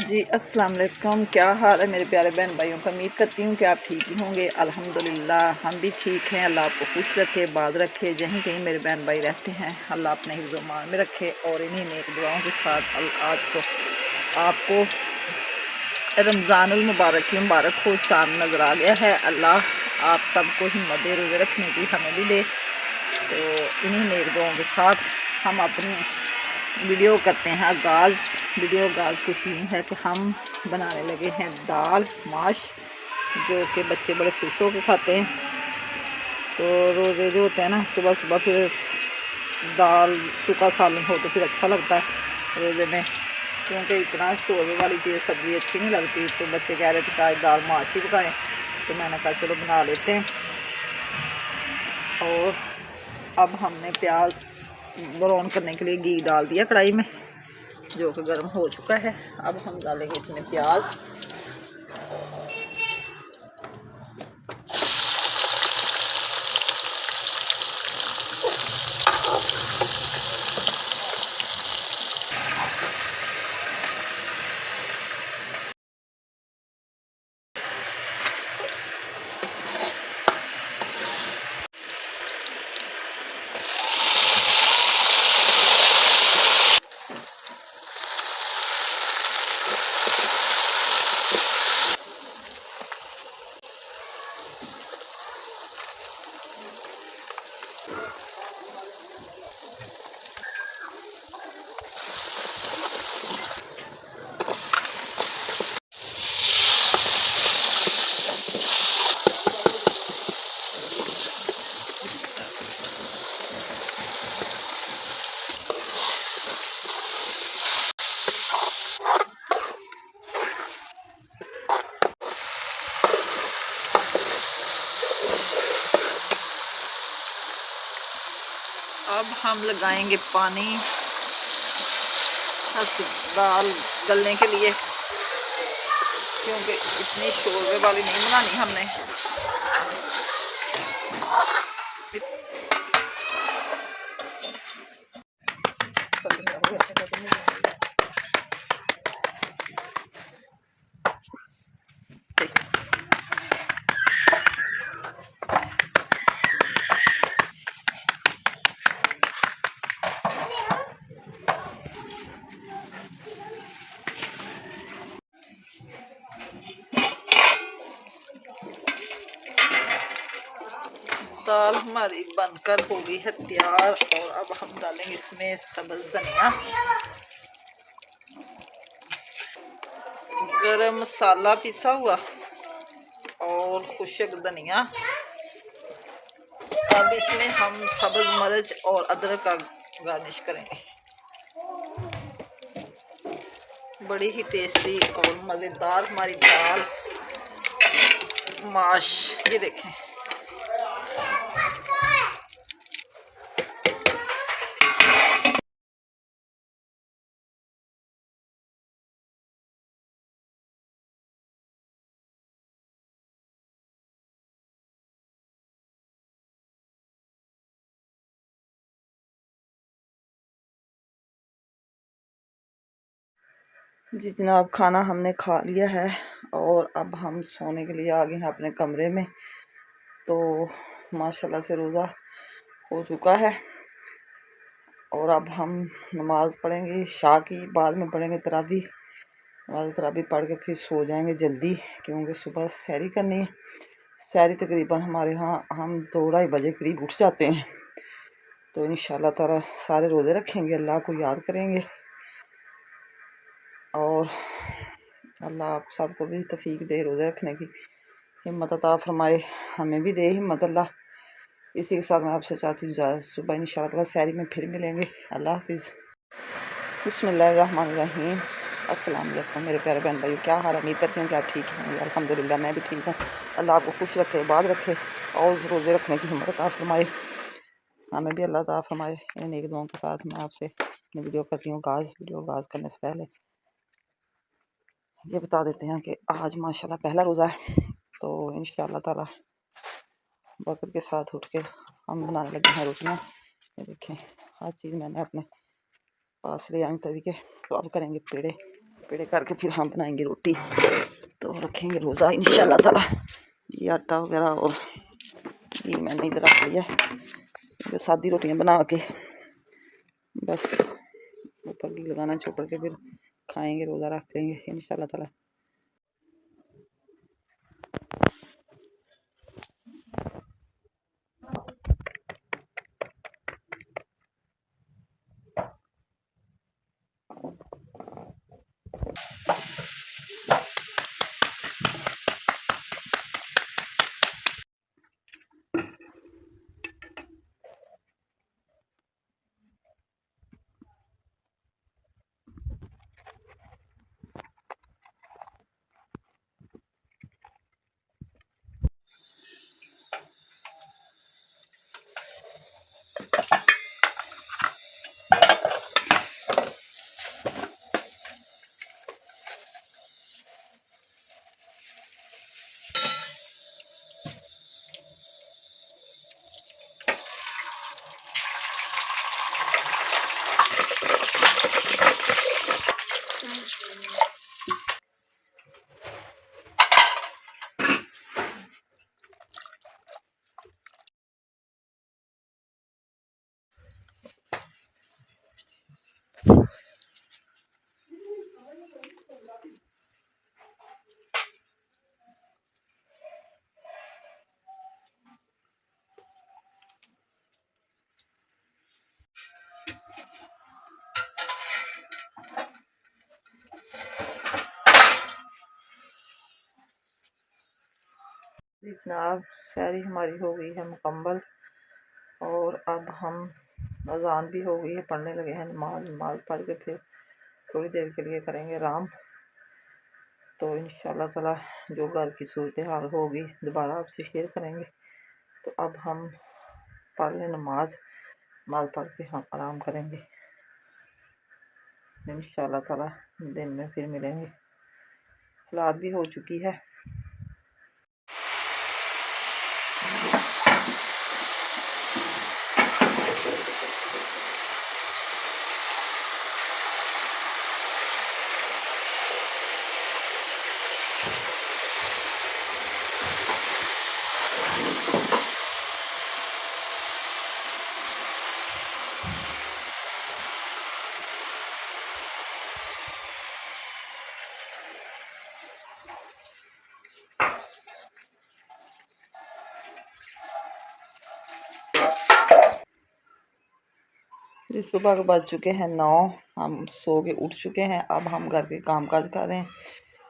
जी अस्सलाम वालेकुम। क्या हाल है मेरे प्यारे बहन भाइयों का। उम्मीद करती हूँ कि आप ठीक ही होंगे। अल्हम्दुलिल्लाह हम भी ठीक हैं। अल्लाह आपको खुश रखे, बाद रखे। जहीं कहीं मेरे बहन भाई रहते हैं अल्लाह अपने हिफ्ज़-ओ-मान में रखे। और इन्हीं नेक दुआओं के साथ आज को आपको रमज़ानुल मुबारक की मुबारक हो। चाँद नज़र आ गया है। अल्लाह आप सबको हिम्मत दे, रोज़े रखने की हमें भी दे। तो इन्हीं नेक दुआओं के साथ हम अपनी वीडियो करते हैं आगाज़। वीडियो आगाज़ कुछ यूँ है कि हम बनाने लगे हैं दाल माश, जो कि बच्चे बड़े खुश होकर खाते हैं। तो रोज़े जो होते हैं ना, सुबह सुबह फिर दाल सूखा सालन हो तो फिर अच्छा लगता है रोज़े में, क्योंकि इतना शोरबे वाली चीज़ सब्ज़ी अच्छी नहीं लगती। तो बच्चे कह रहे थे कि आज दाल माश ही पकाएँ, तो मैंने कहा चलो बना लेते हैं। और अब हमने प्याज ब्राउन करने के लिए घी डाल दिया कढ़ाई में, जो कि गर्म हो चुका है। अब हम डालेंगे इसमें प्याज। अब हम लगाएंगे पानी दाल गलने के लिए, क्योंकि इतनी शोरबे वाली नहीं बनानी हमने। दाल हमारी बनकर हो गई है तैयार। और अब हम डालेंगे इसमें सब्ज़ धनिया, गरम मसाला पिसा हुआ और खुशक धनिया। अब इसमें हम सब्ज़ मिर्च और अदरक का गार्निश करेंगे। बड़ी ही टेस्टी और मज़ेदार हमारी दाल माश, ये देखें। जी जनाब, खाना हमने खा लिया है और अब हम सोने के लिए आ गए हैं अपने कमरे में। तो माशाल्लाह से रोज़ा हो चुका है और अब हम नमाज़ पढ़ेंगे शाह की, बाद में पढ़ेंगे तरावी। नमाज तरावी पढ़ के फिर सो जाएंगे जल्दी, क्योंकि सुबह सैरी करनी है। सैरी तकरीबन हमारे यहाँ हम 2-2:30 बजे करीब उठ जाते हैं। तो इंशाल्लाह ताला सारे रोज़े रखेंगे, अल्लाह को याद करेंगे और अल्लाह आप सबको भी तौफीक दे, रोज़े रखने की हिम्मत अता फरमाए, हमें भी दे हिम्मत अल्लाह। इसी के साथ मैं आपसे चाहती हूँ इजाज़त। सुबह इंशाल्लाह ताला सैरी में फिर मिलेंगे। अल्लाह हाफिज़। बिस्मिल्लाहिर्रहमानिर्रहीम। अस्सलाम वालेकुम मेरे प्यारे बहन भाइयों, क्या हाल है। उम्मीद करती हूँ कि आप ठीक होंगे। अल्हम्दुलिल्लाह मैं भी ठीक हूँ। अल्लाह आपको खुश रखे, बाद रखे और रोज़े रखने की हिम्मत अता फरमाए, हमें भी अल्लाह अता फरमाए। इन नेक दुआओं के साथ मैं आपसे अपनी वीडियो करती हूँ आगाज़। वीडियो आगाज़ करने से पहले ये बता देते हैं कि आज माशाल्लाह पहला रोज़ा है। तो इंशाल्लाह ताला वक़्त के साथ उठ के हम बनाने लगे हैं रोटियाँ। ये देखें, हर चीज़ मैंने अपने पास ले आई तभी के। तो अब करेंगे पेड़े। पेड़े करके फिर हम बनाएंगे रोटी, तो रखेंगे रोज़ा इंशाल्लाह ताला। ये आटा वगैरह और ये मैंने इधर रख लिया है, सादी रोटियां बना के बस ऊपर घी लगाना, छोड़ के फिर खाएंगे, रोज़ा रख देंगे इंशाल्लाह ताला। जनाब सहरी हमारी हो गई है मुकम्मल, और अब हम अज़ान भी हो गई है, पढ़ने लगे हैं नमाज पढ़ के फिर थोड़ी देर के लिए करेंगे आराम। तो इंशाल्लाह ताला जो घर की सूरत हाल होगी दोबारा आपसे शेयर करेंगे। तो अब हम पढ़ लें नमाज पढ़ के हम आराम करेंगे इंशाल्लाह ताला। दिन में फिर मिलेंगे। सलाद भी हो चुकी है। जी सुबह के बज चुके हैं 9, हम सो के उठ चुके हैं। अब हम घर के काम काज कर रहे हैं।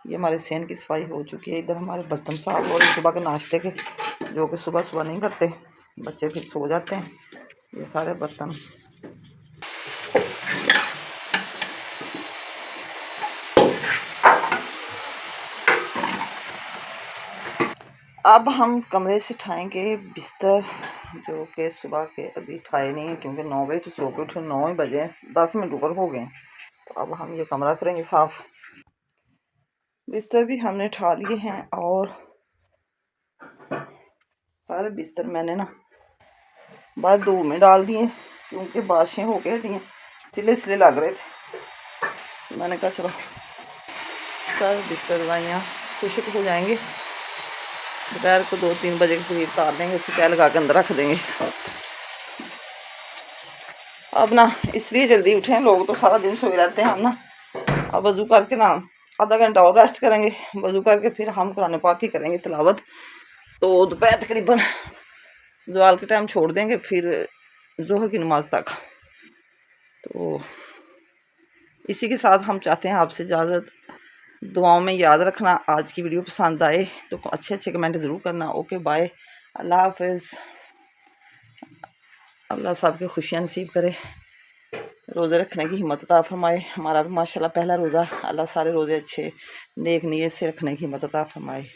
ये हमारे सेन की सफाई हो चुकी है। इधर हमारे बर्तन साफ हो रहे हैं सुबह के नाश्ते के, जो कि सुबह सुबह नहीं करते, बच्चे फिर सो जाते हैं। ये सारे बर्तन अब हम कमरे से उठाएंगे बिस्तर, जो कि सुबह के अभी उठाए नहीं है क्योंकि 9 बजे तो सो के उठे, 9 ही बजे 10 मिनट ऊपर हो गए। तो अब हम ये कमरा करेंगे साफ। बिस्तर भी हमने उठा लिए हैं और सारे बिस्तर मैंने ना बाद धूप में डाल दिए क्योंकि बारिशें हो के हटी हैं, सिले सिले लग रहे थे। मैंने कहा चलो सारे बिस्तर दवाइयाँ खुशक हो जाएंगे, दोपहर को 2-3 बजे के करीब उतार देंगे, फिर तय लगा के अंदर रख देंगे। अब ना इसलिए जल्दी उठे हैं, लोग तो सारा दिन सोए रहते हैं। हम ना अब वज़ू करके ना आधा घंटा और रेस्ट करेंगे, वज़ू करके फिर हम कुरान पाक की करेंगे तिलावत। तो दोपहर तकरीबन ज़वाल के टाइम छोड़ देंगे, फिर ज़ोहर की नमाज तक। तो इसी के साथ हम चाहते हैं आपसे इजाज़त। दुआओं में याद रखना। आज की वीडियो पसंद आए तो अच्छे कमेंट ज़रूर करना। ओके बाय, अल्लाह हाफिज़। अल्लाह सब की खुशियाँ नसीब करे, रोज़े रखने की हिम्मत अता फरमाए। हमारा भी माशाल्लाह पहला रोज़ा, अल्लाह सारे रोज़े अच्छे नेक नीयत से रखने की हिम्मत अता फरमाए।